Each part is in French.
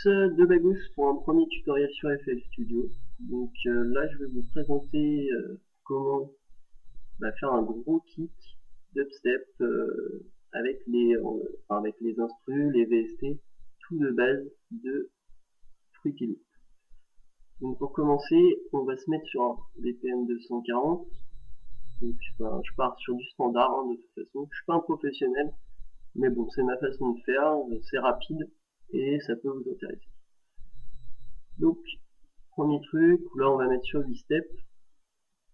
de Bagous pour un premier tutoriel sur FL Studio. Donc là je vais vous présenter comment faire un gros kit dubstep avec les instrus, les VST, tout de base de Fruity Loop. Donc pour commencer, on va se mettre sur un BPM 240. Donc je pars sur du standard de toute façon. Je suis pas un professionnel, mais bon, c'est ma façon de faire, c'est rapide et ça peut vous intéresser. Donc, premier truc, là on va mettre sur V-Step.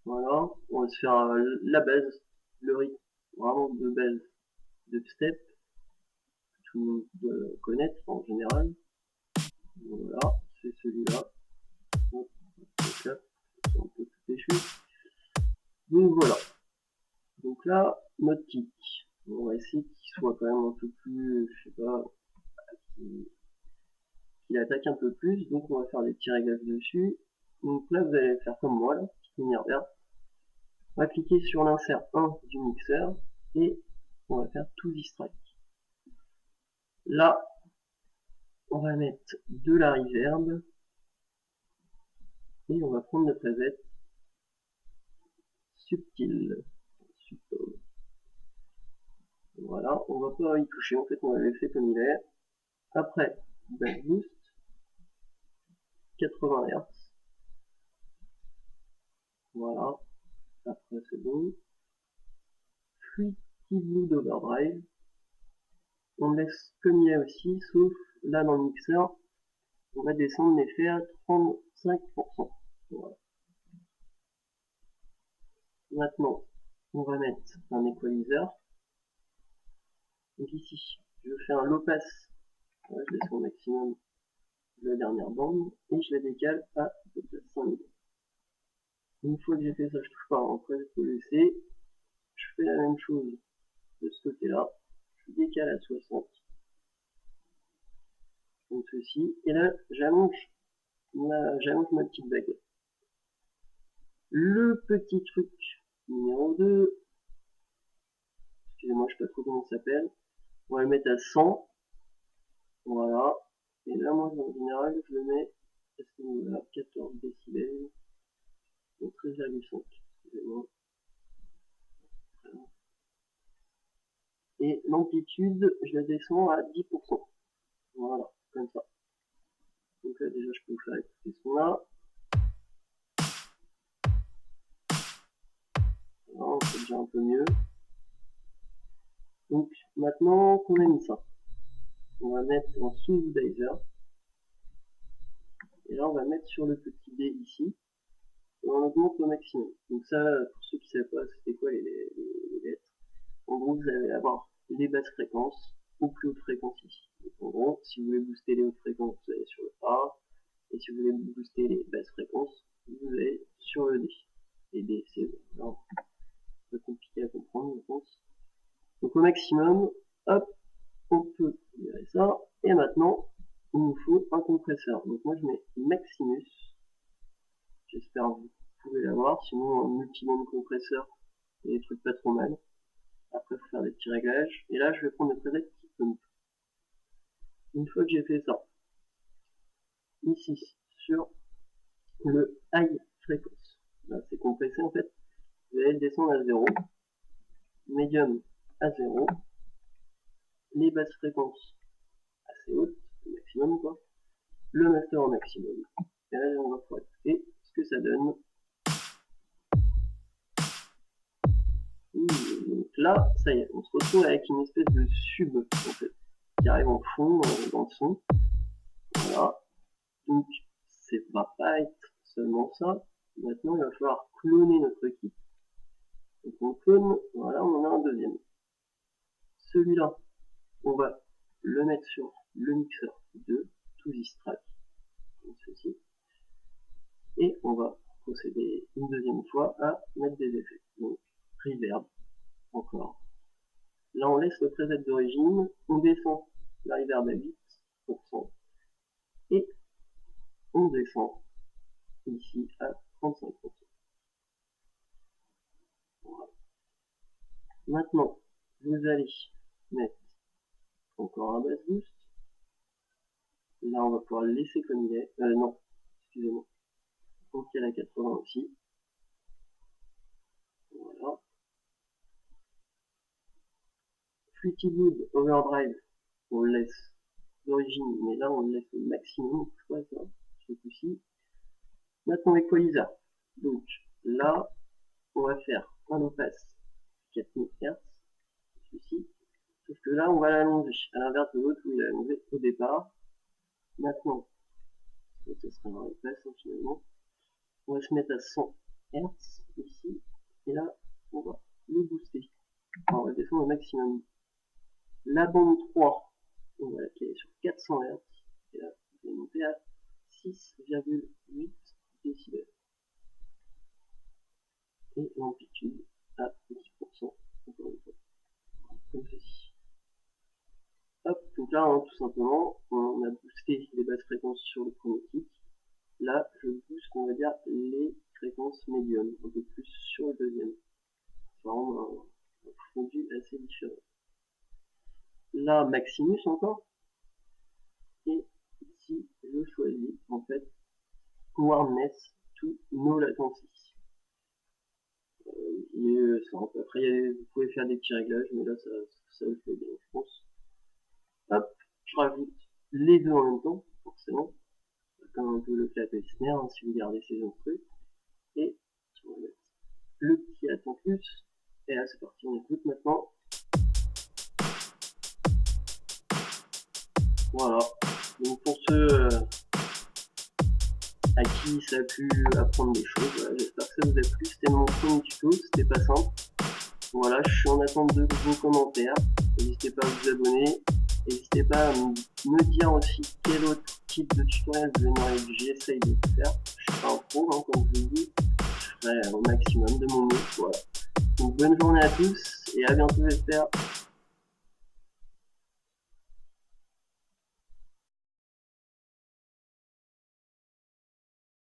Voilà, on va se faire la base, le rythme vraiment de base de step, tout le monde doit connaître en général. Voilà, c'est celui-là. Donc là, c'est un peu tout péchu. Donc voilà. Donc là, notre kick. On va essayer qu'il soit quand même un peu plus, je sais pas, qu'il attaque un peu plus. Donc on va faire des petits réglages dessus. Donc là, vous allez faire comme moi, là, petite lumière verte. On va cliquer sur l'insert 1 du mixeur et on va faire tout distract. Là, on va mettre de la reverb et on va prendre notre preset subtil. Voilà, on va pas y toucher, en fait on va le laisser comme il est. Après, bass boost, 80 Hz. Voilà, après c'est bon. Fruity Loop Overdrive. On laisse comme il est aussi, sauf là dans le mixeur, on va descendre l'effet à 35%. Voilà. Maintenant, on va mettre un equalizer. Donc ici, je fais un low pass. Voilà, je descends au maximum la dernière bande et je la décale à 5 millions. Une fois que j'ai fait ça, je touche pas. Après, je peux laisser. Je fais la même chose de ce côté-là. Je décale à 60. Comme ceci. Et là, j'allonge ma petite bague. Le petit truc numéro 2. Excusez-moi, je sais pas trop comment ça s'appelle. On va le mettre à 100. Voilà. Et là, moi, en général, je le mets à ce niveau-là, 14 décibels. Donc 13,5. Excusez-moi. Et l'amplitude, je la descends à 10%. Voilà, comme ça. Donc là, déjà, je peux vous faire écouter ce qu'on a. Voilà, c'est déjà un peu mieux. Donc, maintenant qu'on a mis ça, on va mettre en sous-dizer. Et là, on va mettre sur le petit dé ici. Et on augmente au maximum. Donc ça, pour ceux qui ne savent pas, c'était quoi les lettres. En gros, vous allez avoir les basses fréquences aux plus hautes fréquences ici. Donc, en gros, si vous voulez booster les hautes fréquences, vous allez sur le A. Et si vous voulez booster les basses fréquences, vous allez sur le D. Et D, c'est un peu compliqué à comprendre, je pense. Donc au maximum, hop, on peut virer ça. Et maintenant, il nous faut un compresseur. Donc moi je mets Maximus. J'espère que vous pouvez l'avoir. Sinon, un multiband compresseur, il y a des trucs pas trop mal. Après, il faut faire des petits réglages. Et là, je vais prendre le preset qui pump. Une fois que j'ai fait ça, ici, sur le high fréquence, là c'est compressé en fait, vous allez le descendre à 0, medium à 0, les basses fréquences assez hautes, le maximum quoi, le master au maximum. Et là on va pouvoir écouter ce que ça donne. Donc là, ça y est, on se retrouve avec une espèce de sub en fait, qui arrive en fond dans le son. Voilà. Donc ça va pas être seulement ça. Maintenant il va falloir cloner notre kit. Donc on clone, voilà, on en a un deuxième. Celui-là, on va le mettre sur le mixeur de To This Track, comme ceci. Et on va procéder une deuxième fois à mettre des effets. Donc reverb, encore. Là on laisse le preset d'origine, on descend la reverb à 8%. Et on descend ici à 35%. Voilà. Maintenant, vous allez mettre encore un bass boost. Là, on va pouvoir le laisser comme il est. Non, excusez-moi. Donc, il y a la 80 aussi. Voilà. Fluity Load Overdrive, on le laisse d'origine, mais là, on le laisse au maximum. Je vois ça, ce coup-ci. Maintenant, Equalizer. Donc, là, on va faire un low pass 4000 Hz, ceci. Sauf que là, on va l'allonger, à l'inverse de l'autre où il a allongé au départ. Maintenant, ça sera un low pass, finalement. On va se mettre à 100 Hz, ici. Et là, on va le booster. Alors, on va descendre au maximum. La bande 3, on va la caler sur 400 Hz. Et là, on va monter à 6,8 décibels. Et l'amplitude à 10%, encore une fois, comme ceci. Hop, donc là, hein, tout simplement, on a boosté les basses fréquences sur le premier kick. Là, je booste, on va dire, les fréquences médium, un peu plus sur le deuxième. Ça rend un fondu assez différent. Là, Maximus encore. Et ici, je choisis, en fait, Wordness to No Latency. Après, vous pouvez faire des petits réglages, mais là, ça le fait bien, je pense. Hop, je rajoute les deux en même temps, forcément. Comme un peu le clap et le snare, hein, si vous gardez ces instruments. Et on va mettre le petit attend plus. Et là, c'est parti, on écoute maintenant. Voilà. Donc pour ceux à qui ça a pu apprendre des choses, voilà, j'espère que ça vous a plu. C'était mon premier tuto, c'était pas simple. Voilà, je suis en attente de vos commentaires. N'hésitez pas à vous abonner. N'hésitez pas à me dire aussi quel autre type de tutoriel vous aimeriez que j'essaye de faire. Je suis pas un pro, hein, comme je vous le dis. Je ferai au maximum de mon mieux. Voilà. Donc bonne journée à tous et à bientôt, j'espère.